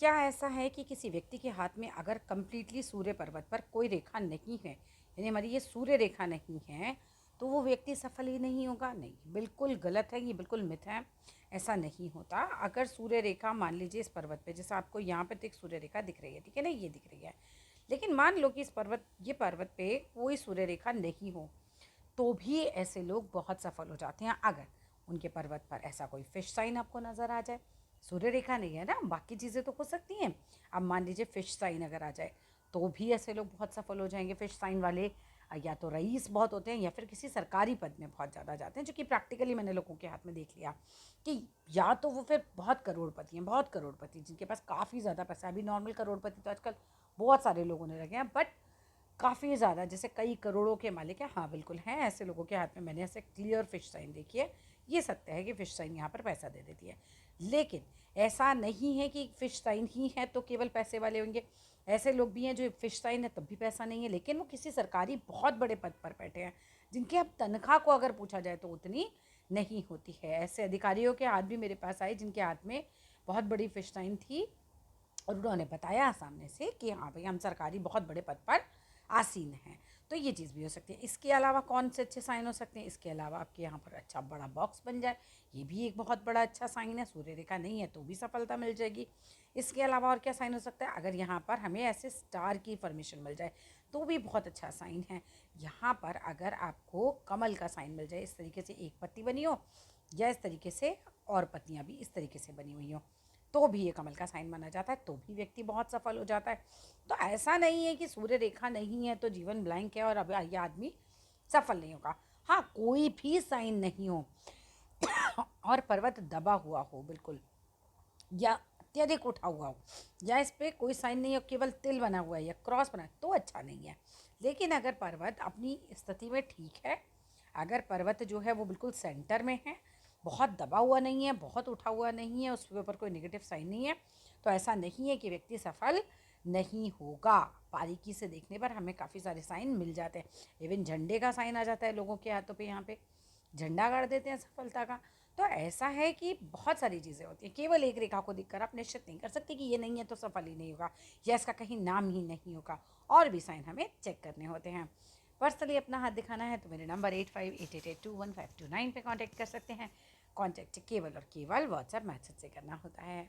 क्या ऐसा है कि किसी व्यक्ति के हाथ में अगर कंप्लीटली सूर्य पर्वत पर कोई रेखा नहीं है, यानी हमारी ये सूर्य रेखा नहीं है, तो वो व्यक्ति सफल ही नहीं होगा? नहीं, बिल्कुल गलत है, ये बिल्कुल मिथ है। ऐसा नहीं होता। अगर सूर्य रेखा मान लीजिए इस पर्वत पे, जैसे आपको यहाँ पे तो एक सूर्य रेखा दिख रही है, ठीक है ना, ये दिख रही है, लेकिन मान लो कि ये पर्वत पे कोई सूर्य रेखा नहीं हो, तो भी ऐसे लोग बहुत सफल हो जाते हैं अगर उनके पर्वत पर ऐसा कोई फिश साइन आपको नज़र आ जाए। सूर्य रेखा नहीं है ना, बाकी चीज़ें तो हो सकती हैं। अब मान लीजिए फिश साइन अगर आ जाए, तो भी ऐसे लोग बहुत सफल हो जाएंगे। फिश साइन वाले या तो रईस बहुत होते हैं या फिर किसी सरकारी पद में बहुत ज़्यादा जाते हैं, जो कि प्रैक्टिकली मैंने लोगों के हाथ में देख लिया कि या तो वो फिर बहुत करोड़पति हैं, बहुत करोड़पति जिनके पास काफ़ी ज़्यादा पैसा है। अभी नॉर्मल करोड़पति तो आजकल बहुत सारे लोग होने लगे हैं, बट काफ़ी ज़्यादा जैसे कई करोड़ों के मालिक हैं, हाँ बिल्कुल हैं ऐसे लोगों के हाथ में। मैंने ऐसे क्लियर फिश साइन देखी है। ये सत्य है कि फ़िश साइन यहाँ पर पैसा दे देती है, लेकिन ऐसा नहीं है कि फ़िश साइन ही है तो केवल पैसे वाले होंगे। ऐसे लोग भी हैं जो फ़िश साइन है तब भी पैसा नहीं है, लेकिन वो किसी सरकारी बहुत बड़े पद पर बैठे हैं, जिनके अब तनख्वाह को अगर पूछा जाए तो उतनी नहीं होती है। ऐसे अधिकारियों के हाथ भी मेरे पास आए जिनके हाथ में बहुत बड़ी फ़िश साइन थी, और उन्होंने बताया सामने से कि हाँ भाई हम सरकारी बहुत बड़े पद पर आसीन हैं। तो ये चीज़ भी हो सकती है। इसके अलावा कौन से अच्छे साइन हो सकते हैं? इसके अलावा आपके यहाँ पर अच्छा बड़ा बॉक्स बन जाए, ये भी एक बहुत बड़ा अच्छा साइन है। सूर्य रेखा नहीं है तो भी सफलता मिल जाएगी। इसके अलावा और क्या साइन हो सकता है? अगर यहाँ पर हमें ऐसे स्टार की फॉर्मेशन मिल जाए तो भी बहुत अच्छा साइन है। यहाँ पर अगर आपको कमल का साइन मिल जाए, इस तरीके से एक पत्ती बनी हो, या इस तरीके से और पत्तियाँ भी इस तरीके से बनी हुई हों, तो भी ये कमल का साइन माना जाता है, तो भी व्यक्ति बहुत सफल हो जाता है। तो ऐसा नहीं है कि सूर्य रेखा नहीं है तो जीवन ब्लैंक है और अब ये आदमी सफल नहीं होगा। हाँ, कोई भी साइन नहीं हो और पर्वत दबा हुआ हो बिल्कुल, या अत्यधिक उठा हुआ हो, या इस पर कोई साइन नहीं हो, केवल तिल बना हुआ है या क्रॉस बना है, तो अच्छा नहीं है। लेकिन अगर पर्वत अपनी स्थिति में ठीक है, अगर पर्वत जो है वो बिल्कुल सेंटर में है, बहुत दबा हुआ नहीं है, बहुत उठा हुआ नहीं है, उसके ऊपर कोई नेगेटिव साइन नहीं है, तो ऐसा नहीं है कि व्यक्ति सफल नहीं होगा। बारीकी से देखने पर हमें काफ़ी सारे साइन मिल जाते हैं। इवन झंडे का साइन आ जाता है लोगों के हाथों पे, यहाँ पे झंडा गाड़ देते हैं सफलता का। तो ऐसा है कि बहुत सारी चीज़ें होती हैं। केवल एक रेखा को देखकर आप निश्चित नहीं कर सकते कि ये नहीं है तो सफल ही नहीं होगा, या इसका कहीं नाम ही नहीं होगा। और भी साइन हमें चेक करने होते हैं। पर्सनली अपना हाथ दिखाना है तो मेरे नंबर 8588815229 पे कांटेक्ट कर सकते हैं। कांटेक्ट केवल और केवल व्हाट्सएप मैसेज से करना होता है।